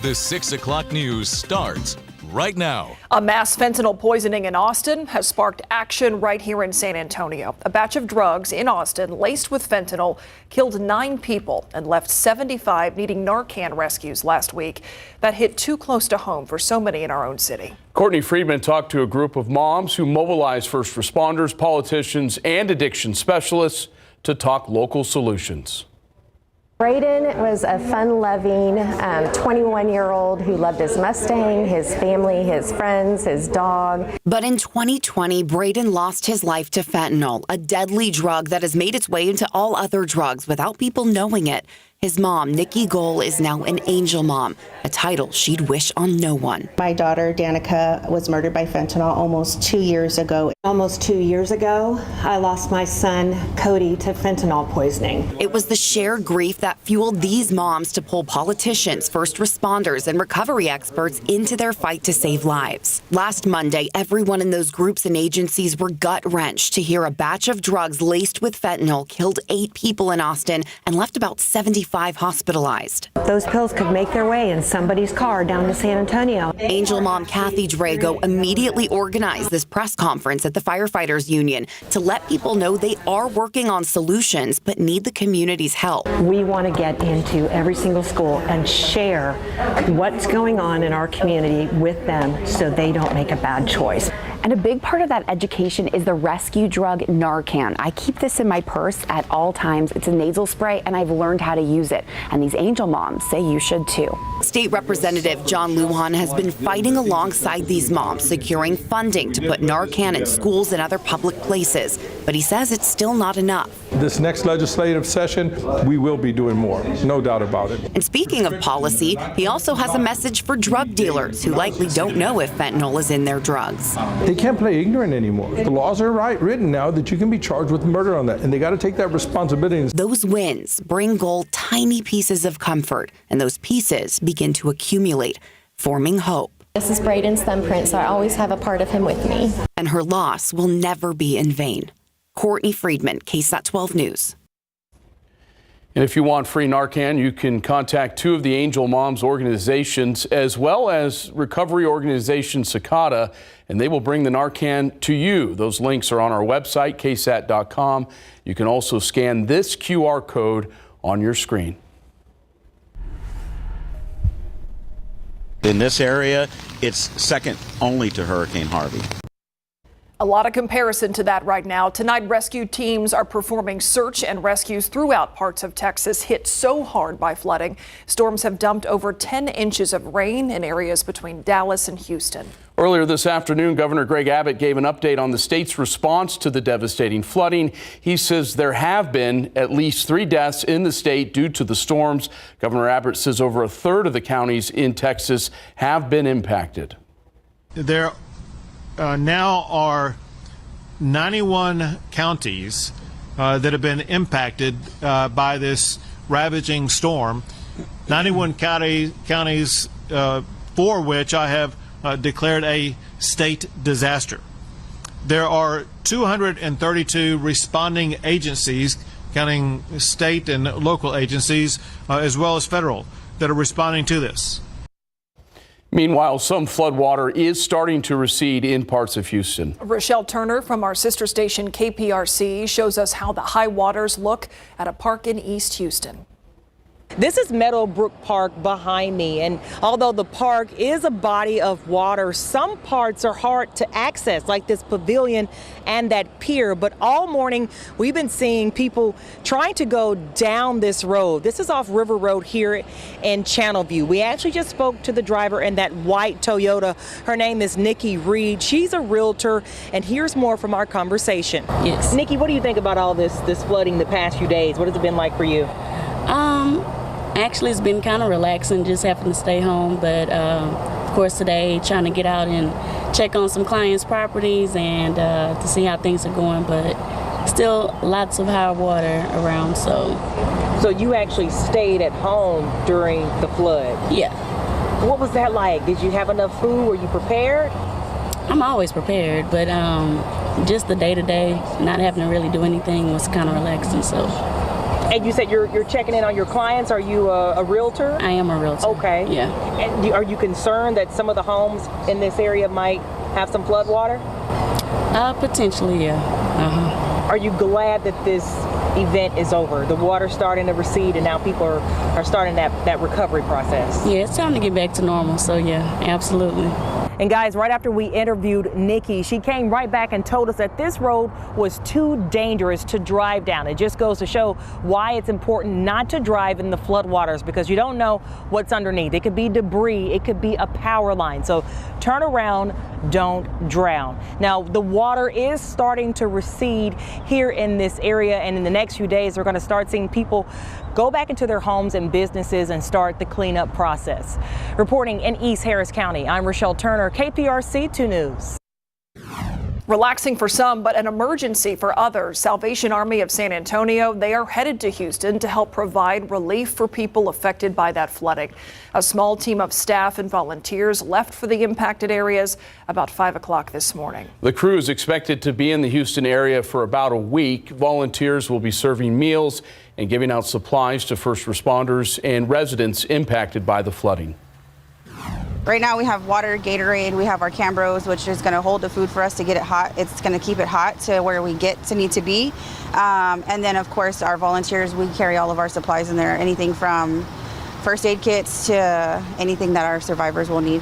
The 6 o'clock news starts right now. A mass fentanyl poisoning in Austin has sparked action right here in San Antonio. A batch of drugs in Austin laced with fentanyl killed 9 people and left 75 needing Narcan rescues last week. That hit too close to home for so many in our own city. Courtney Friedman talked to a group of moms who mobilized first responders, politicians, and addiction specialists to talk local solutions. Braden was a fun-loving 21-year-old who loved his Mustang, his family, his friends, his dog. But in 2020, Braden lost his life to fentanyl, a deadly drug that has made its way into all other drugs without people knowing it. His mom, Nikki Gohl, is now an angel mom, a title she'd wish on no one. My daughter, Danica, was murdered by fentanyl almost 2 years ago. Almost 2 years ago, I lost my son, Cody, to fentanyl poisoning. It was the shared grief that fueled these moms to pull politicians, first responders, and recovery experts into their fight to save lives. Last Monday, everyone in those groups and agencies were gut-wrenched to hear a batch of drugs laced with fentanyl killed 8 people in Austin and left about 75 hospitalized. Those pills could make their way in somebody's car down to San Antonio. Angel mom Kathy Drago immediately organized this press conference at the Firefighters Union to let people know they are working on solutions but need the community's help. We want to get into every single school and share what's going on in our community with them so they don't make a bad choice. And a big part of that education is the rescue drug Narcan. I keep this in my purse at all times. It's a nasal spray, and I've learned how to use it. And these angel moms say you should too. State Representative John Lujan has been fighting alongside these moms, securing funding to put Narcan in schools and other public places. But he says it's still not enough. This next legislative session, we will be doing more, no doubt about it. And speaking of policy, he also has a message for drug dealers who likely don't know if fentanyl is in their drugs. They can't play ignorant anymore. The laws are written now that you can be charged with murder on that, and they got to take that responsibility. Those wins bring Gohl tiny pieces of comfort, and those pieces begin to accumulate, forming hope. This is Braden's thumbprint, so I always have a part of him with me. And her loss will never be in vain. Courtney Friedman, KSAT 12 News. And if you want free Narcan, you can contact 2 of the Angel Moms organizations as well as recovery organization Cicada, and they will bring the Narcan to you. Those links are on our website, ksat.com. You can also scan this QR code on your screen. In this area, it's second only to Hurricane Harvey. A lot of comparison to that right now. Tonight, rescue teams are performing search and rescues throughout parts of Texas hit so hard by flooding. Storms have dumped over 10 inches of rain in areas between Dallas and Houston. Earlier this afternoon, Governor Greg Abbott gave an update on the state's response to the devastating flooding. He says there have been at least 3 deaths in the state due to the storms. Governor Abbott says over a third of the counties in Texas have been impacted. There now are 91 counties that have been impacted by this ravaging storm. 91 counties for which I have declared a state disaster. There are 232 responding agencies, counting state and local agencies, as well as federal, that are responding to this. Meanwhile, some floodwater is starting to recede in parts of Houston. Rochelle Turner from our sister station KPRC shows us how the high waters look at a park in East Houston. This is Meadowbrook Park behind me, and although the park is a body of water, some parts are hard to access, like this pavilion and that pier. But all morning, we've been seeing people trying to go down this road. This is off River Road here in Channelview. We actually just spoke to the driver in that white Toyota. Her name is Nikki Reed. She's a realtor, and here's more from our conversation. Yes. Nikki, what do you think about all this flooding the past few days? What has it been like for you? Actually, it's been kind of relaxing, just having to stay home. But of course, today trying to get out and check on some clients' properties and to see how things are going. But still, lots of high water around. So you actually stayed at home during the flood? Yeah. What was that like? Did you have enough food? Were you prepared? I'm always prepared, but just the day-to-day, not having to really do anything was kind of relaxing. So. And you said you're checking in on your clients. Are you a realtor? I am a realtor. Okay. Yeah. And are you concerned that some of the homes in this area might have some flood water? Potentially, yeah. Uh-huh. Are you glad that this event is over? The water's starting to recede and now people are starting that recovery process. Yeah, it's time to get back to normal. So yeah, absolutely. And guys, right after we interviewed Nikki, she came right back and told us that this road was too dangerous to drive down. It just goes to show why it's important not to drive in the floodwaters, because you don't know what's underneath. It could be debris, it could be a power line. So turn around, don't drown. Now, the water is starting to recede here in this area, and in the next few days, we're going to start seeing people go back into their homes and businesses and start the cleanup process. Reporting in East Harris County, I'm Rochelle Turner, KPRC 2 News. Relaxing for some, but an emergency for others. Salvation Army of San Antonio, they are headed to Houston to help provide relief for people affected by that flooding. A small team of staff and volunteers left for the impacted areas about 5 o'clock this morning. The crew is expected to be in the Houston area for about a week. Volunteers will be serving meals and giving out supplies to first responders and residents impacted by the flooding. Right now we have water, Gatorade, we have our Cambros, which is going to hold the food for us to get it hot. It's going to keep it hot to where we need to be. And then, of course, our volunteers, we carry all of our supplies in there, anything from first aid kits to anything that our survivors will need.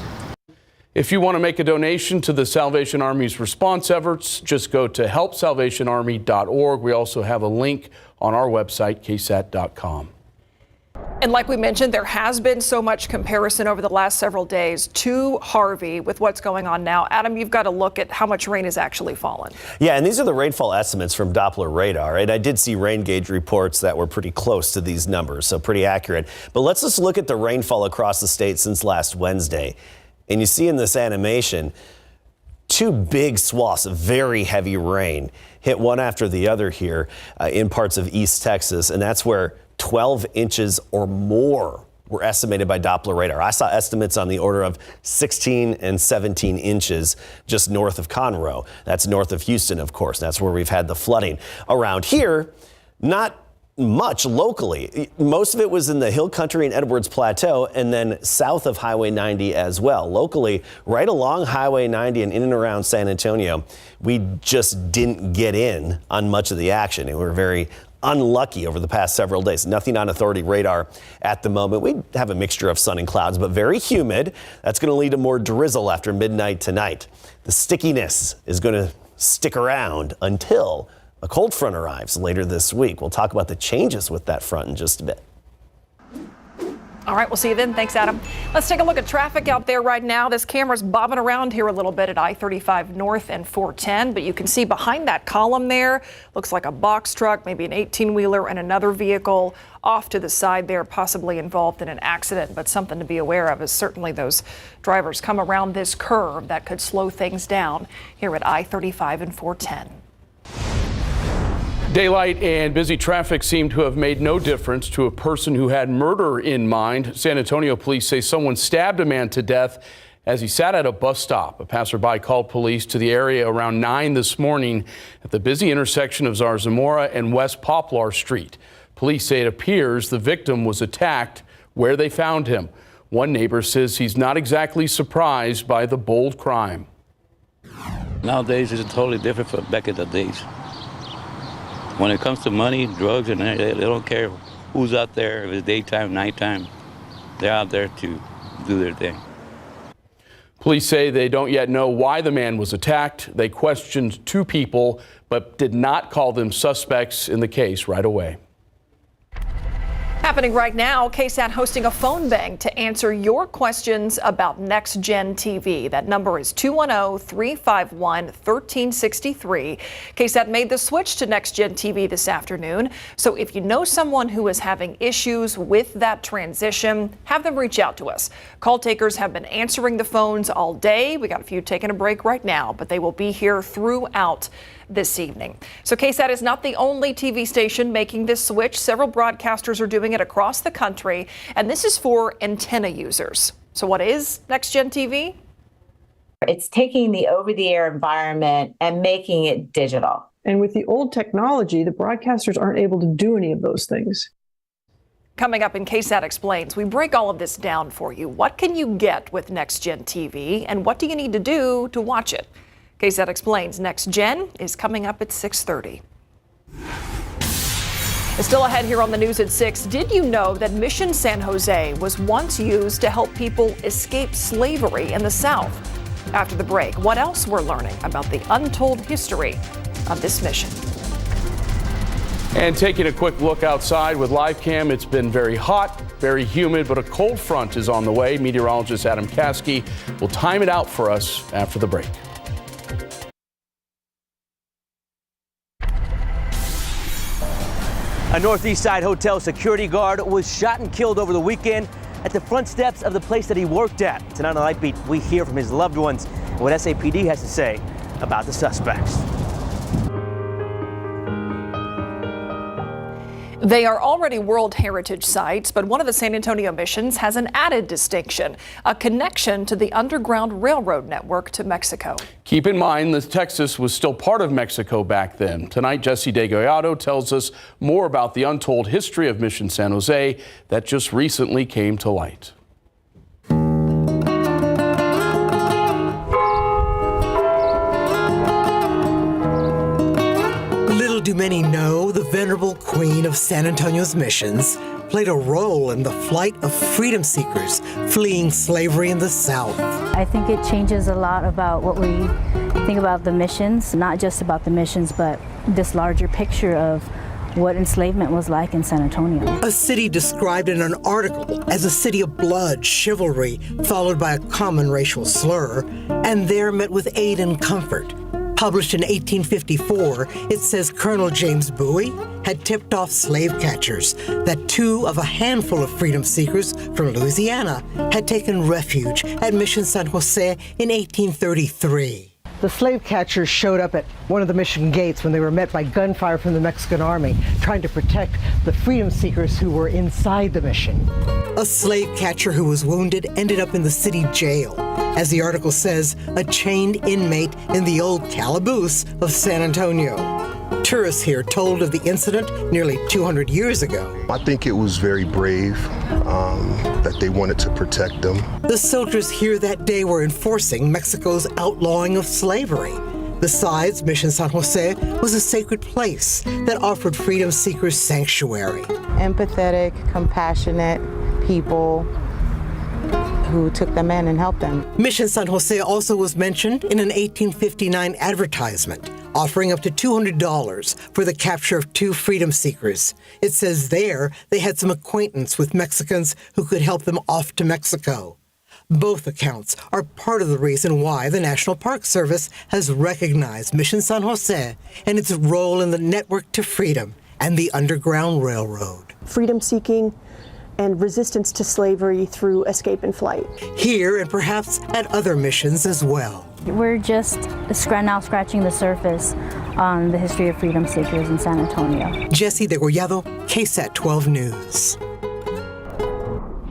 If you want to make a donation to the Salvation Army's response efforts, just go to helpsalvationarmy.org. We also have a link on our website, ksat.com. And like we mentioned, there has been so much comparison over the last several days to Harvey with what's going on now. Adam, you've got to look at how much rain has actually fallen. Yeah, and these are the rainfall estimates from Doppler radar. And I did see rain gauge reports that were pretty close to these numbers, so pretty accurate. But let's just look at the rainfall across the state since last Wednesday. And you see in this animation, two big swaths of very heavy rain hit one after the other here in parts of East Texas. And that's where 12 inches or more were estimated by Doppler radar. I saw estimates on the order of 16 and 17 inches just north of Conroe. That's north of Houston, of course. That's where we've had the flooding. Around here, not much locally. Most of it was in the hill country and Edwards Plateau and then south of Highway 90 as well. Locally, right along Highway 90 and in and around San Antonio, we just didn't get in on much of the action. And we were very unlucky over the past several days. Nothing on authority radar at the moment. We have a mixture of sun and clouds, but very humid. That's going to lead to more drizzle after midnight tonight. The stickiness is going to stick around until a cold front arrives later this week. We'll talk about the changes with that front in just a bit. All right, we'll see you then. Thanks, Adam. Let's take a look at traffic out there right now. This camera's bobbing around here a little bit at I-35 North and 410, but you can see behind that column there, looks like a box truck, maybe an 18-wheeler and another vehicle off to the side there, possibly involved in an accident. But something to be aware of is certainly those drivers come around this curve that could slow things down here at I-35 and 410. Daylight and busy traffic seem to have made no difference to a person who had murder in mind. San Antonio police say someone stabbed a man to death as he sat at a bus stop. A passerby called police to the area around 9 this morning at the busy intersection of Zarzamora and West Poplar Street. Police say it appears the victim was attacked where they found him. One neighbor says he's not exactly surprised by the bold crime. Nowadays, it's totally different from back in the days. When it comes to money, drugs, and they don't care who's out there, if it's daytime, nighttime. They're out there to do their thing. Police say they don't yet know why the man was attacked. They questioned 2 people, but did not call them suspects in the case right away. Happening right now, KSAT hosting a phone bank to answer your questions about Next Gen TV. That number is 210-351-1363. KSAT made the switch to Next Gen TV this afternoon. So if you know someone who is having issues with that transition, have them reach out to us. Call takers have been answering the phones all day. We got a few taking a break right now, but they will be here throughout this evening. So KSAT is not the only TV station making this switch. Several broadcasters are doing it across the country, and this is for antenna users. So what is Next Gen TV? It's taking the over-the-air environment and making it digital. And with the old technology, the broadcasters aren't able to do any of those things. Coming up in KSAT Explains, we break all of this down for you. What can you get with Next Gen TV, and what do you need to do to watch it? KSAT Explains Next Gen is coming up at 6:30. Still ahead here on the news at 6, did you know that Mission San Jose was once used to help people escape slavery in the South? After the break, what else we're learning about the untold history of this mission. And taking a quick look outside with live cam, it's been very hot, very humid, but a cold front is on the way. Meteorologist Adam Caskey will time it out for us after the break. A Northeast Side hotel security guard was shot and killed over the weekend at the front steps of the place that he worked at. Tonight on Lightbeat, we hear from his loved ones and what SAPD has to say about the suspects. They are already World Heritage Sites, but one of the San Antonio missions has an added distinction, a connection to the Underground Railroad network to Mexico. Keep in mind that Texas was still part of Mexico back then. Tonight, Jesse DeGollado tells us more about the untold history of Mission San Jose that just recently came to light. Do many know the venerable queen of San Antonio's missions played a role in the flight of freedom seekers fleeing slavery in the South? I think it changes a lot about what we think about the missions, not just about the missions, but this larger picture of what enslavement was like in San Antonio. A city described in an article as a city of blood, chivalry, followed by a common racial slur, and there met with aid and comfort. Published in 1854, it says Colonel James Bowie had tipped off slave catchers that 2 of a handful of freedom seekers from Louisiana had taken refuge at Mission San Jose in 1833. The slave catchers showed up at one of the mission gates when they were met by gunfire from the Mexican army, trying to protect the freedom seekers who were inside the mission. A slave catcher who was wounded ended up in the city jail. As the article says, a chained inmate in the old calaboose of San Antonio. Tourists here told of the incident nearly 200 years ago. I think it was very brave that they wanted to protect them. The soldiers here that day were enforcing Mexico's outlawing of slavery. Besides, Mission San Jose was a sacred place that offered freedom seekers sanctuary. Empathetic, compassionate people who took them in and helped them. Mission San Jose also was mentioned in an 1859 advertisement, offering up to $200 for the capture of 2 freedom seekers. It says there they had some acquaintance with Mexicans who could help them off to Mexico. Both accounts are part of the reason why the National Park Service has recognized Mission San Jose and its role in the network to freedom and the Underground Railroad. Freedom seeking and resistance to slavery through escape and flight. Here and perhaps at other missions as well. We're just now scratching the surface on the history of freedom seekers in San Antonio. Jesse DeGollado, KSAT 12 News.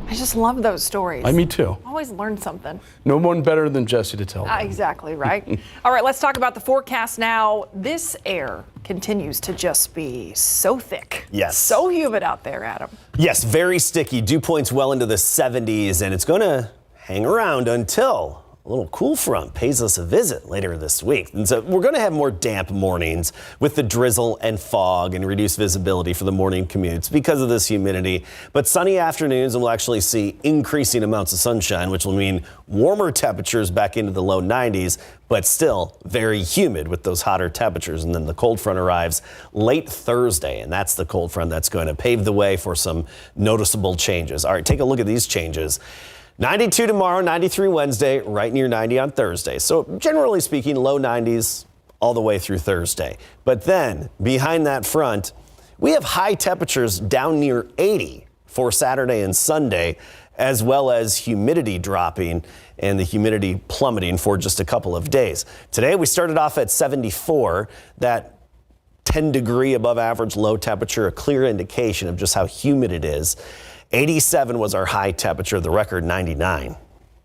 I just love those stories. Me too. Always learn something. No one better than Jesse to tell them. Exactly, right? All right, let's talk about the forecast now. This air continues to just be so thick. Yes. So humid out there, Adam. Yes, very sticky. Dew points well into the 70s, and it's going to hang around until a little cool front pays us a visit later this week. And so we're going to have more damp mornings with the drizzle and fog and reduced visibility for the morning commutes because of this humidity. But sunny afternoons, and we'll actually see increasing amounts of sunshine, which will mean warmer temperatures back into the low 90s, but still very humid with those hotter temperatures. And then the cold front arrives late Thursday, and that's the cold front that's going to pave the way for some noticeable changes. All right, take a look at these changes. 92 tomorrow, 93 Wednesday, right near 90 on Thursday. So generally speaking, low 90s all the way through Thursday. But then behind that front, we have high temperatures down near 80 for Saturday and Sunday, as well as humidity dropping and the humidity plummeting for just a couple of days. Today we started off at 74. That 10-degree above average low temperature, a clear indication of just how humid it is. 87 was our high temperature, the record 99.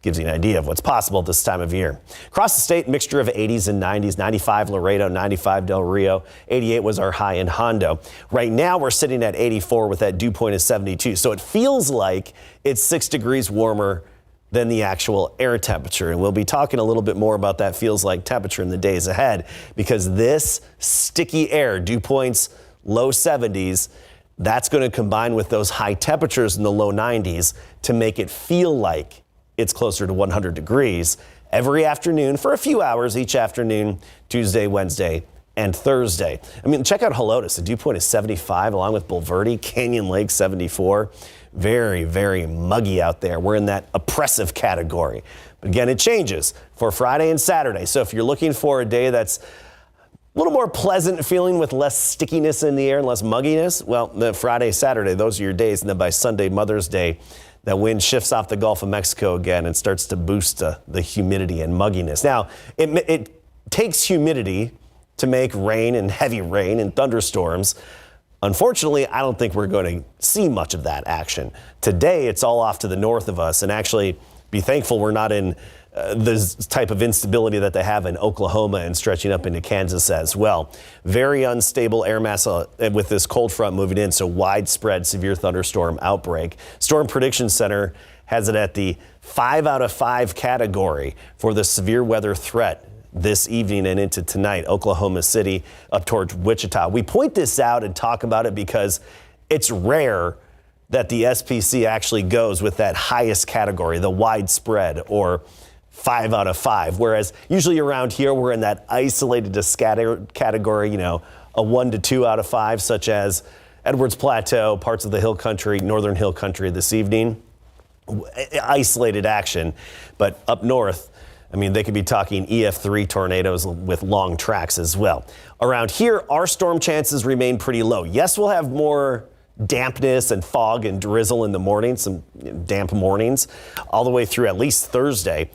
Gives you an idea of what's possible this time of year. Across the state, mixture of 80s and 90s, 95 Laredo, 95 Del Rio, 88 was our high in Hondo. Right now we're sitting at 84 with that dew point of 72. So it feels like it's 6 degrees warmer than the actual air temperature. And we'll be talking a little bit more about that feels like temperature in the days ahead, because this sticky air, dew points, low 70s, that's going to combine with those high temperatures in the low 90s to make it feel like it's closer to 100 degrees every afternoon for a few hours each afternoon, Tuesday, Wednesday, and Thursday. I mean, check out Helotes. The dew point is 75, along with Bulverde, Canyon Lake 74. Very, very muggy out there. We're in that oppressive category. But again, it changes for Friday and Saturday. So if you're looking for a day that's a little more pleasant feeling with less stickiness in the air and less mugginess, well, the Friday, Saturday, those are your days. And then by Sunday, Mother's Day, that wind shifts off the Gulf of Mexico again and starts to boost the humidity and mugginess. Now, it takes humidity to make rain and heavy rain and thunderstorms. Unfortunately, I don't think we're going to see much of that action. Today, it's all off to the north of us, and actually be thankful we're not in this type of instability that they have in Oklahoma and stretching up into Kansas as well. Very unstable air mass with this cold front moving in, so widespread severe thunderstorm outbreak. Storm Prediction Center has it at the 5 out of 5 category for the severe weather threat this evening and into tonight. Oklahoma City up towards Wichita. We point this out and talk about it because it's rare that the SPC actually goes with that highest category, the widespread or 5 out of 5, whereas usually around here we're in that isolated to scatter category, you know, a 1 to 2 out of 5, such as Edwards Plateau, parts of the Hill Country, Northern Hill Country this evening. Isolated action, but up north, I mean, they could be talking EF3 tornadoes with long tracks as well. Around here, our storm chances remain pretty low. Yes, we'll have more dampness and fog and drizzle in the morning, some damp mornings, all the way through at least Thursday.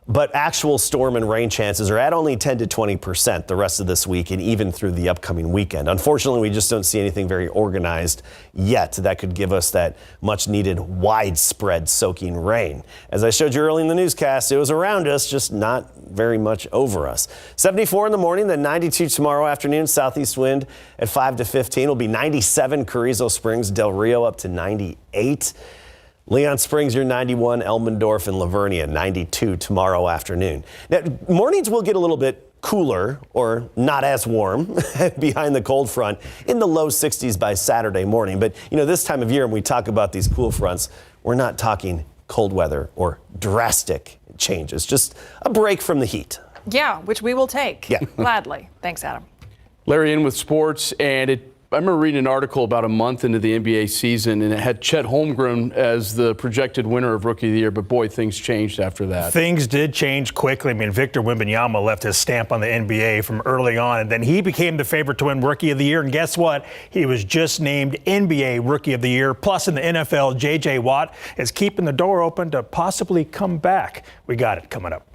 But actual storm and rain chances are at only 10 to 20% the rest of this week and even through the upcoming weekend. Unfortunately, we just don't see anything very organized yet that could give us that much needed widespread soaking rain. As I showed you early in the newscast, it was around us, just not very much over us. 74 in the morning, then 92 tomorrow afternoon. Southeast wind at 5 to 15 will be 97 Carrizo Springs, Del Rio up to 98. Leon Springs, you're 91, Elmendorf and Lavernia, 92 tomorrow afternoon. Now, mornings will get a little bit cooler or not as warm behind the cold front in the low 60s by Saturday morning. But, you know, this time of year when we talk about these cool fronts, we're not talking cold weather or drastic changes, just a break from the heat. Yeah, which we will take. Yeah. Gladly. Thanks, Adam. Larry in with sports, and I remember reading an article about a month into the NBA season, and it had Chet Holmgren as the projected winner of Rookie of the Year, but boy, things changed after that. Things did change quickly. I mean, Victor Wembanyama left his stamp on the NBA from early on, and then he became the favorite to win Rookie of the Year, and guess what? He was just named NBA Rookie of the Year. Plus, in the NFL, J.J. Watt is keeping the door open to possibly come back. We got it coming up.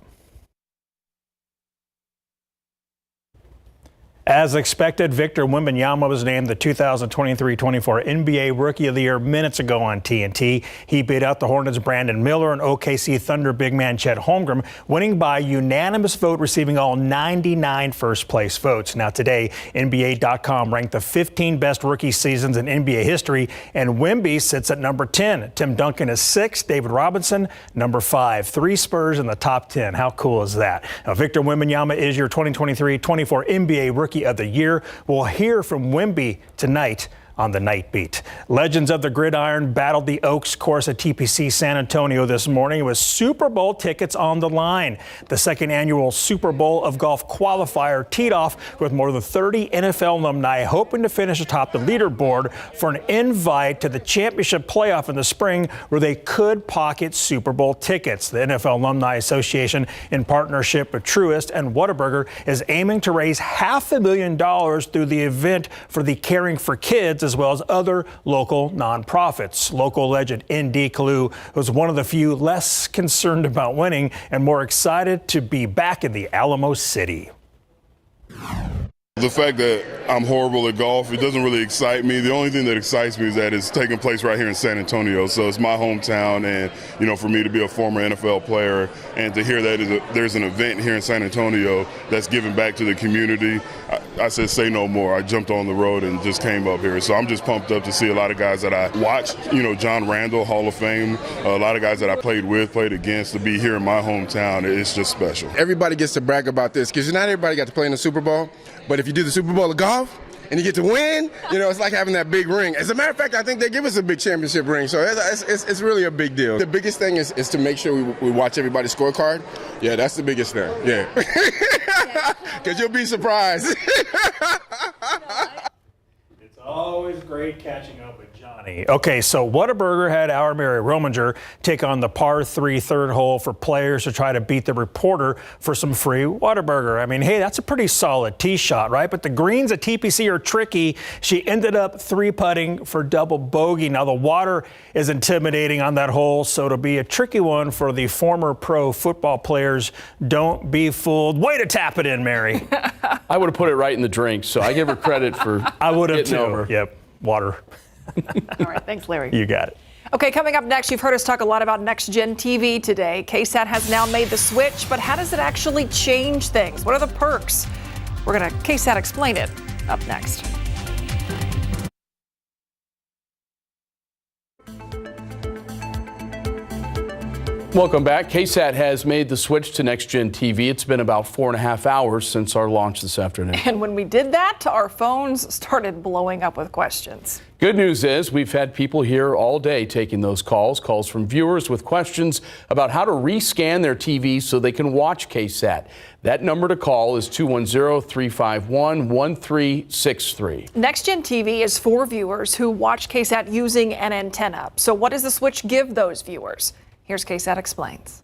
As expected, Victor Wembanyama was named the 2023-24 NBA Rookie of the Year minutes ago on TNT. He beat out the Hornets' Brandon Miller and OKC Thunder big man Chet Holmgren, winning by unanimous vote, receiving all 99 first-place votes. Now today, NBA.com ranked the 15 best rookie seasons in NBA history, and Wemby sits at number 10. Tim Duncan is 6, David Robinson, number 5. 3 Spurs in the top 10. How cool is that? Now, Victor Wembanyama is your 2023-24 NBA Rookie of the Year. We'll hear from Wemby tonight on the Night Beat. Legends of the Gridiron battled the Oaks course at TPC San Antonio this morning with Super Bowl tickets on the line. The second annual Super Bowl of Golf qualifier teed off with more than 30 NFL alumni hoping to finish atop the leaderboard for an invite to the championship playoff in the spring where they could pocket Super Bowl tickets. The NFL Alumni Association, in partnership with Truist and Whataburger, is aiming to raise $500,000 through the event for the Caring for Kids, as well as other local nonprofits. Local legend N.D. Kalu was one of the few less concerned about winning and more excited to be back in the Alamo City. The fact that I'm horrible at golf, it doesn't really excite me. The only thing that excites me is that it's taking place right here in San Antonio. So it's my hometown, and, you know, for me to be a former NFL player and to hear that there's an event here in San Antonio that's giving back to the community, I said, say no more. I jumped on the road and just came up here. So I'm just pumped up to see a lot of guys that I watched, you know, John Randall, Hall of Fame, a lot of guys that I played with, played against, to be here in my hometown. It's just special. Everybody gets to brag about this because not everybody got to play in the Super Bowl. But if you do the Super Bowl of golf and you get to win, you know, it's like having that big ring. As a matter of fact, I think they give us a big championship ring. So it's really a big deal. The biggest thing is to make sure we watch everybody's scorecard. Yeah, that's the biggest thing. Yeah. Because you'll be surprised. It's always great catching up with Johnny. Okay, so Whataburger had our Mary Rominger take on the par 3 third hole for players to try to beat the reporter for some free Whataburger. I mean, hey, that's a pretty solid tee shot, right? But the greens at TPC are tricky. She ended up 3-putting for double bogey. Now, the water is intimidating on that hole, so it'll be a tricky one for the former pro football players. Don't be fooled. Way to tap it in, Mary. I would have put it right in the drink, so I give her credit for I would have getting too. over. Yep, water. All right, thanks, Larry. You got it. Okay, coming up next, you've heard us talk a lot about Next Gen TV today. KSAT has now made the switch, but how does it actually change things? What are the perks? We're going to KSAT explain it up next. Welcome back. KSAT has made the switch to Next Gen TV. It's been about 4.5 hours since our launch this afternoon. And when we did that, our phones started blowing up with questions. Good news is we've had people here all day taking those calls from viewers with questions about how to rescan their TV so they can watch KSAT. That number to call is 210-351-1363. Next Gen TV is for viewers who watch KSAT using an antenna. So what does the switch give those viewers? Here's KSAT Explains.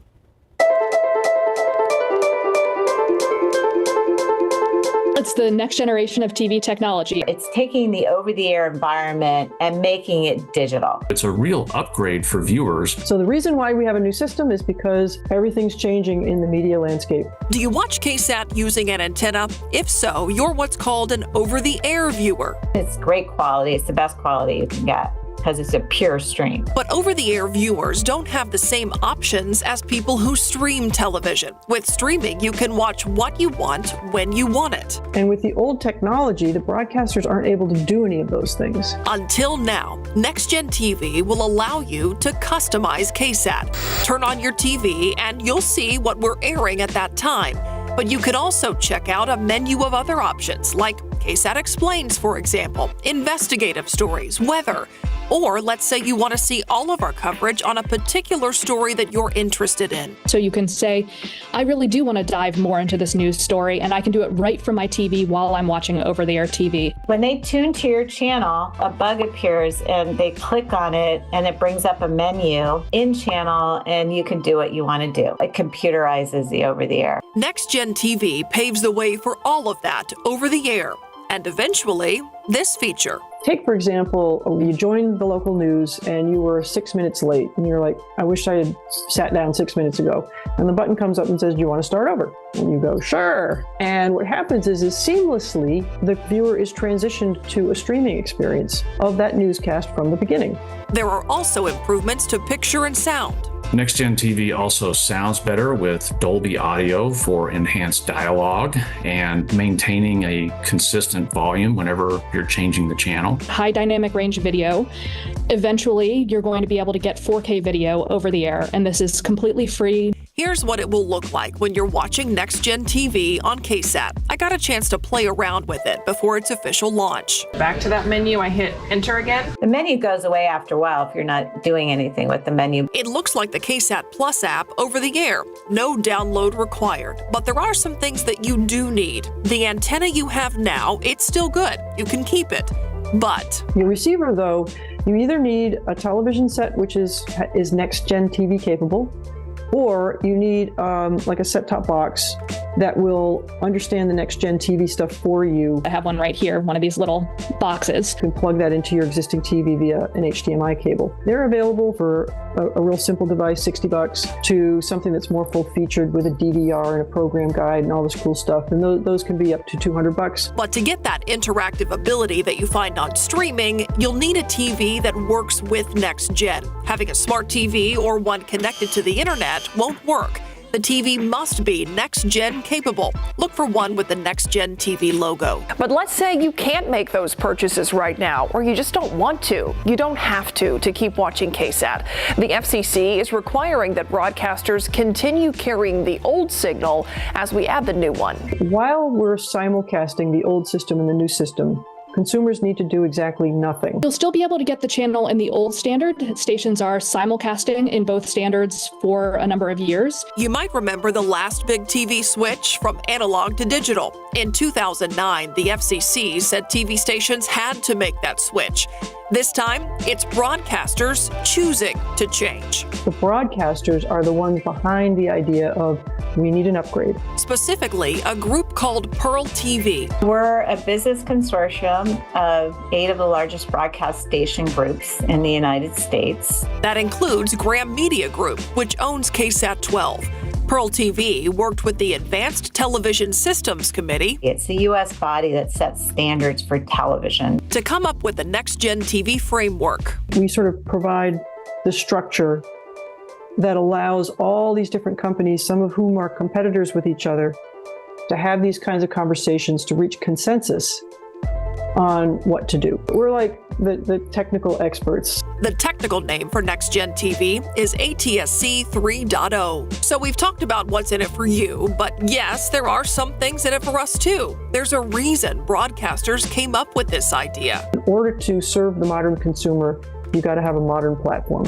It's the next generation of TV technology. It's taking the over-the-air environment and making it digital. It's a real upgrade for viewers. So the reason why we have a new system is because everything's changing in the media landscape. Do you watch KSAT using an antenna? If so, you're what's called an over-the-air viewer. It's great quality. It's the best quality you can get, because it's a pure stream. But over-the-air viewers don't have the same options as people who stream television. With streaming, you can watch what you want when you want it. And with the old technology, the broadcasters aren't able to do any of those things. Until now, Next Gen TV will allow you to customize KSAT. Turn on your TV and you'll see what we're airing at that time. But you could also check out a menu of other options, like KSAT Explains, for example, investigative stories, weather, or let's say you want to see all of our coverage on a particular story that you're interested in. So you can say, I really do want to dive more into this news story, and I can do it right from my TV while I'm watching over-the-air TV. When they tune to your channel, a bug appears and they click on it and it brings up a menu in channel and you can do what you want to do. It computerizes the over-the-air. Next Gen TV paves the way for all of that over the air. And eventually, this feature. Take, for example, you joined the local news and you were 6 minutes late and you're like, I wish I had sat down 6 minutes ago. And the button comes up and says, do you want to start over? And you go, sure. And what happens is seamlessly, the viewer is transitioned to a streaming experience of that newscast from the beginning. There are also improvements to picture and sound. Next Gen TV also sounds better with Dolby Audio for enhanced dialogue and maintaining a consistent volume whenever you're changing the channel. High dynamic range video. Eventually, you're going to be able to get 4K video over the air, and this is completely free. Here's what it will look like when you're watching Next Gen TV on KSAT. I got a chance to play around with it before its official launch. Back to that menu, I hit enter again. The menu goes away after a while if you're not doing anything with the menu. It looks like the KSAT Plus app over the air. No download required. But there are some things that you do need. The antenna you have now, it's still good. You can keep it. But your receiver, though, you either need a television set which is Next Gen TV capable, or you need like a set-top box that will understand the next gen TV stuff for you. I have one right here, one of these little boxes. You can plug that into your existing TV via an HDMI cable. They're available for a real simple device, $60, to something that's more full-featured with a DVR and a program guide and all this cool stuff. And those can be up to $200. But to get that interactive ability that you find on streaming, you'll need a TV that works with Next Gen. Having a smart TV or one connected to the internet won't work. The TV must be Next Gen capable. Look for one with the Next Gen TV logo. But let's say you can't make those purchases right now, or you just don't want to. You don't have to keep watching KSAT. The FCC is requiring that broadcasters continue carrying the old signal as we add the new one. While we're simulcasting the old system and the new system, consumers need to do exactly nothing. You'll still be able to get the channel in the old standard. Stations are simulcasting in both standards for a number of years. You might remember the last big TV switch from analog to digital. In 2009, the FCC said TV stations had to make that switch. This time, it's broadcasters choosing to change. The broadcasters are the ones behind the idea of we need an upgrade. Specifically, a group called Pearl TV. We're a business consortium of 8 of the largest broadcast station groups in the United States. That includes Graham Media Group, which owns KSAT 12. Pearl TV worked with the Advanced Television Systems Committee. It's the U.S. body that sets standards for television. To come up with the Next Gen TV framework. We sort of provide the structure that allows all these different companies, some of whom are competitors with each other, to have these kinds of conversations to reach consensus on what to do. We're like the technical experts. The technical name for Next Gen TV is ATSC 3.0. So we've talked about what's in it for you, but yes, there are some things in it for us too. There's a reason broadcasters came up with this idea. In order to serve the modern consumer, you got to have a modern platform.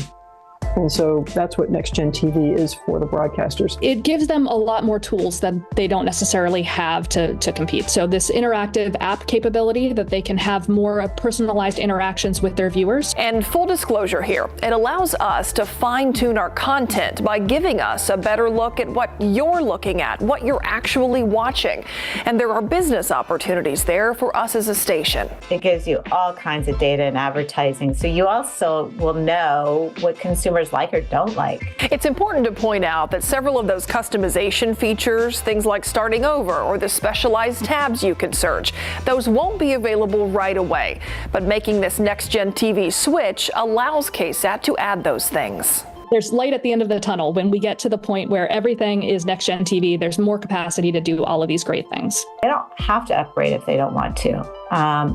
And so that's what Next Gen TV is for the broadcasters. It gives them a lot more tools that they don't necessarily have to compete. So this interactive app capability that they can have more personalized interactions with their viewers. And full disclosure here, it allows us to fine-tune our content by giving us a better look at what you're looking at, what you're actually watching. And there are business opportunities there for us as a station. It gives you all kinds of data and advertising, so you also will know what consumers like or don't like. It's important to point out that several of those customization features, things like starting over or the specialized tabs you can search, those won't be available right away. But making this Next Gen TV switch allows KSAT to add those things. There's light at the end of the tunnel. When we get to the point where everything is Next Gen TV, there's more capacity to do all of these great things. They don't have to upgrade if they don't want to.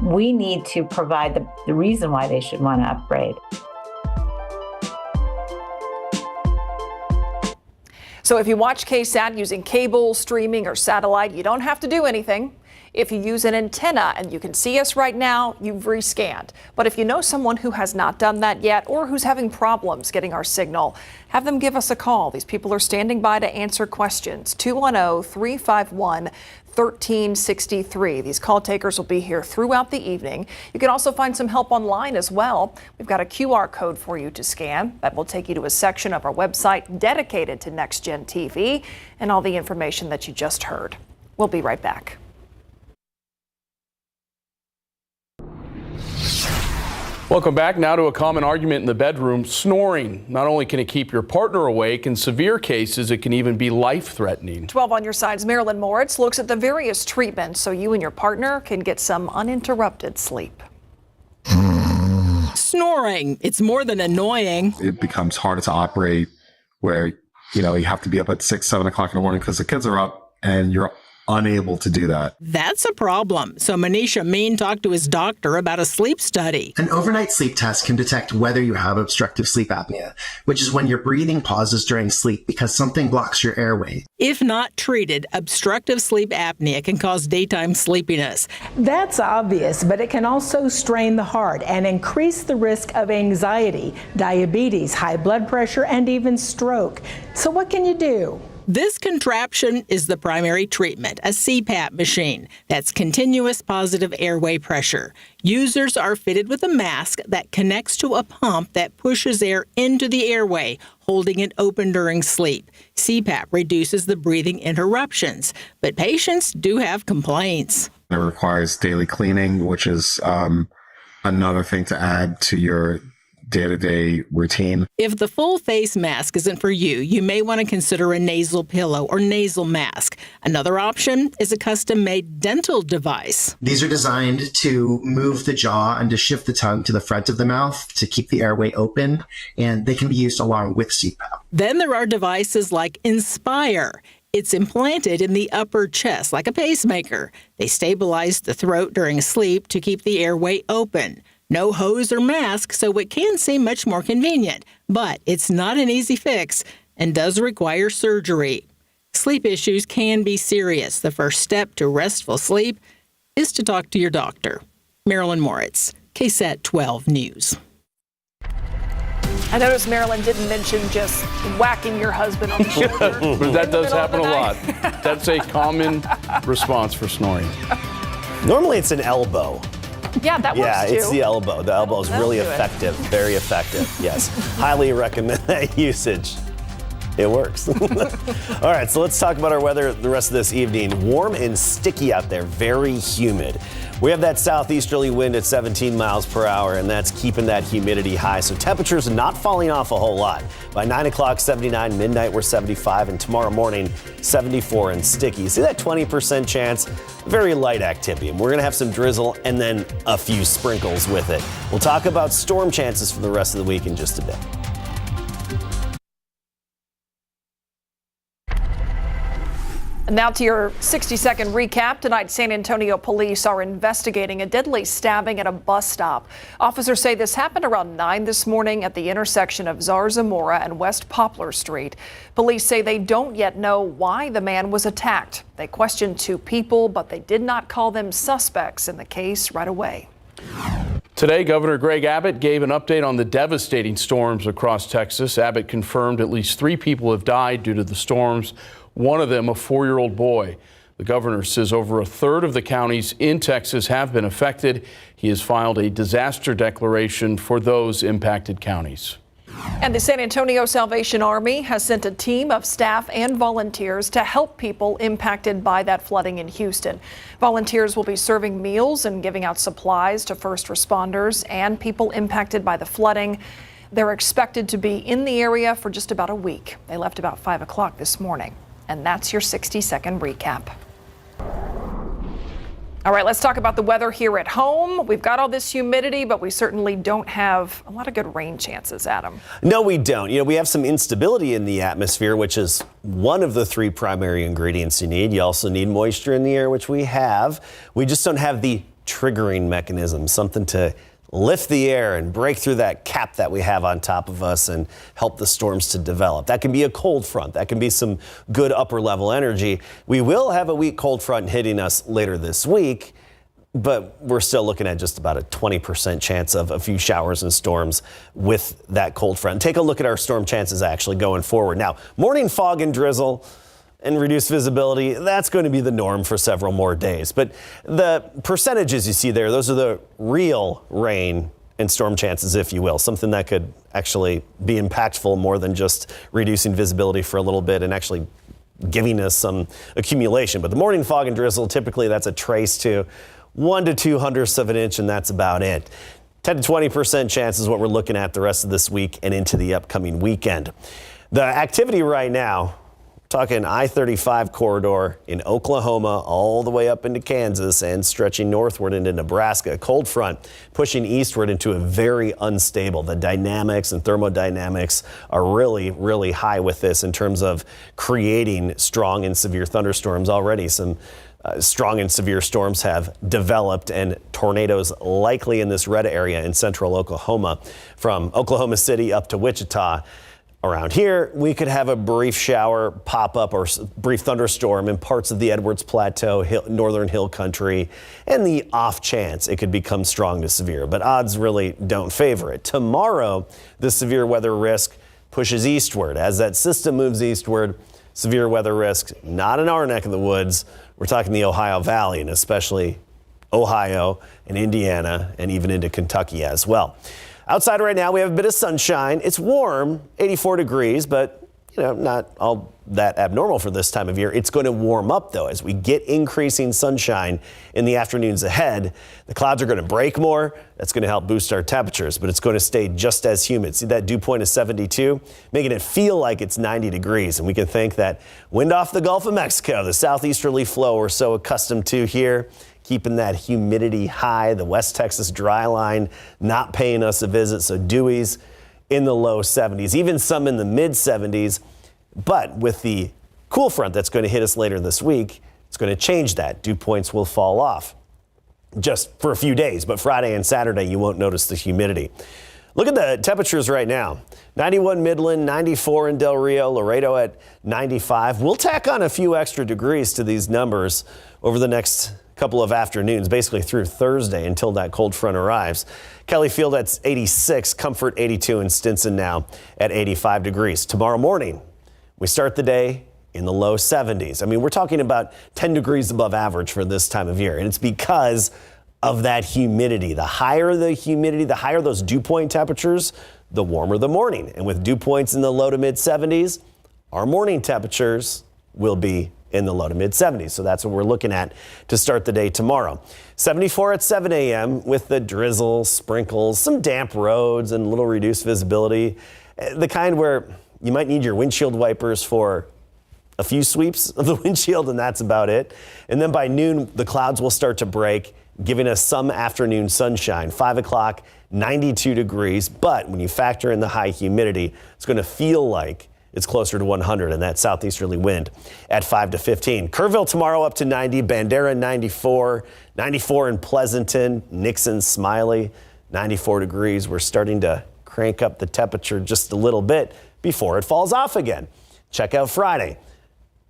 We need to provide the reason why they should want to upgrade. So if you watch KSAT using cable, streaming, or satellite, you don't have to do anything. If you use an antenna and you can see us right now, you've rescanned. But if you know someone who has not done that yet or who's having problems getting our signal, have them give us a call. These people are standing by to answer questions. 210-351-1363. These call takers will be here throughout the evening. You can also find some help online as well. We've got a QR code for you to scan that will take you to a section of our website dedicated to Next Gen TV and all the information that you just heard. We'll be right back. Welcome back. Now to a common argument in the bedroom, snoring. Not only can it keep your partner awake, in severe cases, it can even be life-threatening. 12 on your side's Marilyn Moritz looks at the various treatments so you and your partner can get some uninterrupted sleep. Snoring. It's more than annoying. It becomes harder to operate where, you have to be up at 6, 7 o'clock in the morning because the kids are up and you're unable to do that. That's a problem. So Manish Amin talked to his doctor about a sleep study. An overnight sleep test can detect whether you have obstructive sleep apnea, which is when your breathing pauses during sleep because something blocks your airway. If not treated, obstructive sleep apnea can cause daytime sleepiness. That's obvious, but it can also strain the heart and increase the risk of anxiety, diabetes, high blood pressure, and even stroke. So what can you do? This contraption is the primary treatment, a CPAP machine. That's continuous positive airway pressure. Users are fitted with a mask that connects to a pump that pushes air into the airway, holding it open during sleep. CPAP reduces the breathing interruptions, but patients do have complaints. It requires daily cleaning, which is another thing to add to your day-to-day routine. If the full face mask isn't for you, you may want to consider a nasal pillow or nasal mask. Another option is a custom-made dental device. These are designed to move the jaw and to shift the tongue to the front of the mouth to keep the airway open, and they can be used along with CPAP. Then there are devices like Inspire. It's implanted in the upper chest like a pacemaker. They stabilize the throat during sleep to keep the airway open. No hose or mask, so it can seem much more convenient, but it's not an easy fix and does require surgery. Sleep issues can be serious. The first step to restful sleep is to talk to your doctor. Marilyn Moritz, KSAT 12 News. I noticed Marilyn didn't mention just whacking your husband on the shoulder. But that does happen a lot. That's a common response for snoring. Normally it's an elbow. Yeah, that works too. Yeah, it's the elbow. The elbow is really effective, very effective. Yes, highly recommend that usage. It works. All right, so let's talk about our weather the rest of this evening. Warm and sticky out there, very humid. We have that southeasterly wind at 17 miles per hour, and that's keeping that humidity high. So temperatures not falling off a whole lot. By 9 o'clock, 79, midnight, we're 75, and tomorrow morning, 74 and sticky. You see that 20% chance? Very light activity. And we're going to have some drizzle and then a few sprinkles with it. We'll talk about storm chances for the rest of the week in just a bit. And now to your 60-second recap. Tonight, San Antonio police are investigating a deadly stabbing at a bus stop. Officers say this happened around 9 this morning at the intersection of Zarzamora and West Poplar Street. Police say they don't yet know why the man was attacked. They questioned 2 people, but they did not call them suspects in the case right away. Today, Governor Greg Abbott gave an update on the devastating storms across Texas. Abbott confirmed at least 3 people have died due to the storms. One of them, a 4-year-old boy. The governor says over a third of the counties in Texas have been affected. He has filed a disaster declaration for those impacted counties. And the San Antonio Salvation Army has sent a team of staff and volunteers to help people impacted by that flooding in Houston. Volunteers will be serving meals and giving out supplies to first responders and people impacted by the flooding. They're expected to be in the area for just about a week. They left about 5 o'clock this morning. And that's your 60-second recap. All right, let's talk about the weather here at home. We've got all this humidity, but we certainly don't have a lot of good rain chances, Adam. No, we don't. We have some instability in the atmosphere, which is one of the 3 primary ingredients you need. You also need moisture in the air, which we have. We just don't have the triggering mechanism, something to lift the air and break through that cap that we have on top of us and help the storms to develop. That can be a cold front. That can be some good upper level energy. We will have a weak cold front hitting us later this week, but we're still looking at just about a 20% chance of a few showers and storms with that cold front. Take a look at our storm chances actually going forward. Now, morning fog and drizzle and reduced visibility, that's going to be the norm for several more days. But the percentages you see there, those are the real rain and storm chances, if you will, something that could actually be impactful more than just reducing visibility for a little bit and actually giving us some accumulation. But the morning fog and drizzle, typically that's a trace to 1 to 2 hundredths of an inch, and that's about it. 10 to 20% chance is what we're looking at the rest of this week and into the upcoming weekend. The activity right now, talking I-35 corridor in Oklahoma all the way up into Kansas and stretching northward into Nebraska. Cold front pushing eastward into a very unstable. The dynamics and thermodynamics are really, really high with this in terms of creating strong and severe thunderstorms already. Some strong and severe storms have developed and tornadoes likely in this red area in central Oklahoma from Oklahoma City up to Wichita. Around here, we could have a brief shower pop up or brief thunderstorm in parts of the Edwards Plateau, northern hill country, and the off chance it could become strong to severe. But odds really don't favor it. Tomorrow, the severe weather risk pushes eastward. As that system moves eastward, severe weather risk, not in our neck of the woods. We're talking the Ohio Valley, and especially Ohio and Indiana and even into Kentucky as well. Outside right now, we have a bit of sunshine. It's warm, 84 degrees, but not all that abnormal for this time of year. It's going to warm up, though, as we get increasing sunshine in the afternoons ahead. The clouds are going to break more. That's going to help boost our temperatures, but it's going to stay just as humid. See that dew point is 72, making it feel like it's 90 degrees. And we can thank that wind off the Gulf of Mexico, the southeasterly flow we're so accustomed to here, keeping that humidity high. The West Texas dry line not paying us a visit, so dewies in the low 70s, even some in the mid 70s. But with the cool front that's going to hit us later this week, it's going to change that. Dew points will fall off just for a few days, but Friday and Saturday you won't notice the humidity. Look at the temperatures right now. 91 Midland, 94 in Del Rio, Laredo at 95. We'll tack on a few extra degrees to these numbers over the next couple of afternoons, basically through Thursday until that cold front arrives. Kelly Field at 86, Comfort 82, and Stinson now at 85 degrees. Tomorrow morning, we start the day in the low 70s. I mean, we're talking about 10 degrees above average for this time of year, and it's because of that humidity. The higher the humidity, the higher those dew point temperatures, the warmer the morning. And with dew points in the low to mid 70s, our morning temperatures will be in the low to mid 70s. So that's what we're looking at to start the day tomorrow. 74 at 7 a.m. with the drizzle, sprinkles, some damp roads and a little reduced visibility. The kind where you might need your windshield wipers for a few sweeps of the windshield, and that's about it. And then by noon, the clouds will start to break, giving us some afternoon sunshine. 5 o'clock, 92 degrees. But when you factor in the high humidity, it's going to feel like it's closer to 100, and that southeasterly wind at 5 to 15. Kerrville tomorrow up to 90, Bandera 94, 94 in Pleasanton, Nixon, Smiley, 94 degrees. We're starting to crank up the temperature just a little bit before it falls off again. Check out Friday.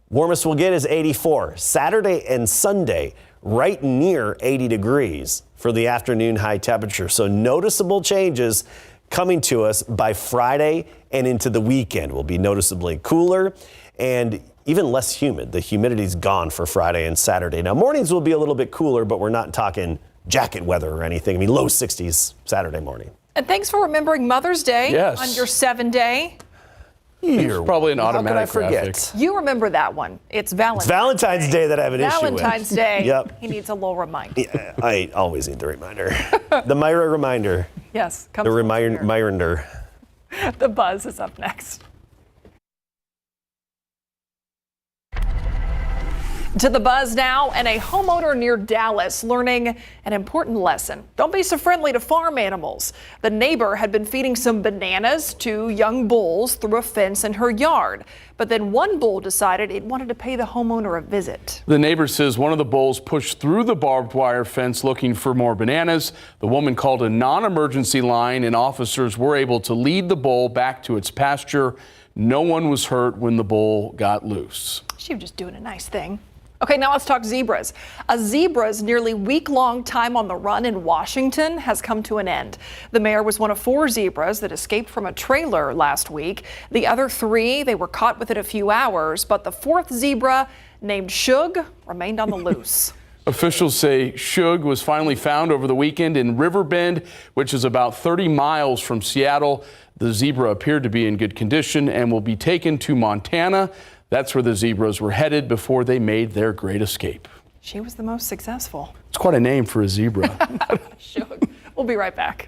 Warmest we'll get is 84. Saturday and Sunday, right near 80 degrees for the afternoon high temperature. So noticeable changes coming to us by Friday and into the weekend. Will be noticeably cooler and even less humid. The humidity's gone for Friday and Saturday. Now, mornings will be a little bit cooler, but we're not talking jacket weather or anything. I mean, low 60s Saturday morning. And thanks for remembering Mother's Day on your 7-day. It's probably an automatic forget? graphic. You remember that one. It's Valentine's It's Valentine's Day that I have an issue with. Valentine's Day. Yep. He needs a little reminder. Yeah, I always need the reminder. The Myra reminder. Yes. The reminder. The Buzz is up next. To the Buzz now, and a homeowner near Dallas learning an important lesson. Don't be so friendly to farm animals. The neighbor had been feeding some bananas to young bulls through a fence in her yard. But then one bull decided it wanted to pay the homeowner a visit. The neighbor says one of the bulls pushed through the barbed wire fence looking for more bananas. The woman called a non-emergency line, and officers were able to lead the bull back to its pasture. No one was hurt when the bull got loose. She was just doing a nice thing. Okay, now let's talk zebras. A zebra's nearly week-long time on the run in Washington has come to an end. The mare was one of 4 zebras that escaped from a trailer last week. The other 3, they were caught within a few hours, but the 4th zebra, named Shug, remained on the loose. Officials say Shug was finally found over the weekend in Riverbend, which is about 30 miles from Seattle. The zebra appeared to be in good condition and will be taken to Montana. That's where the zebras were headed before they made their great escape. She was the most successful. It's quite a name for a zebra. Shug. We'll be right back.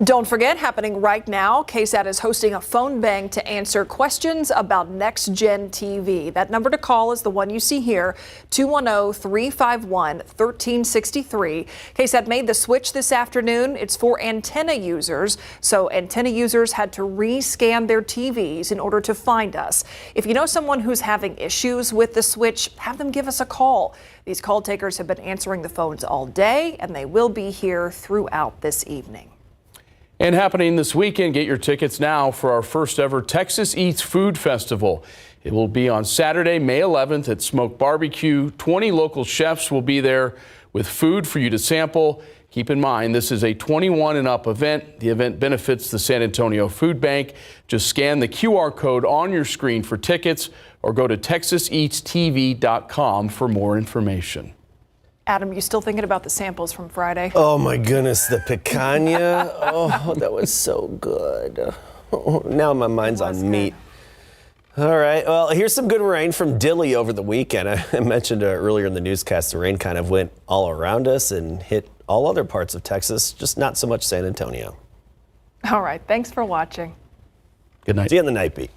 Don't forget, happening right now, KSAT is hosting a phone bank to answer questions about Next Gen TV. That number to call is the one you see here, 210-351-1363. KSAT made the switch this afternoon. It's for antenna users, so antenna users had to rescan their TVs in order to find us. If you know someone who's having issues with the switch, have them give us a call. These call takers have been answering the phones all day, and they will be here throughout this evening. And happening this weekend, get your tickets now for our first ever Texas Eats Food Festival. It will be on Saturday, May 11th at Smoke Barbecue. 20 local chefs will be there with with food for you to sample. Keep in mind, this is a 21 and up event. The event benefits the San Antonio Food Bank. Just scan the QR code on your screen for tickets or go to texaseatstv.com for more information. Adam, you still thinking about the samples from Friday? Oh my goodness, the picanha. Oh, that was so good. Oh, now my mind's on meat. All right, well, here's some good rain from Dilley over the weekend. I mentioned earlier in the newscast, the rain kind of went all around us and hit all other parts of Texas, just not so much San Antonio. All right, thanks for watching. Good night. See you on the Night Beat.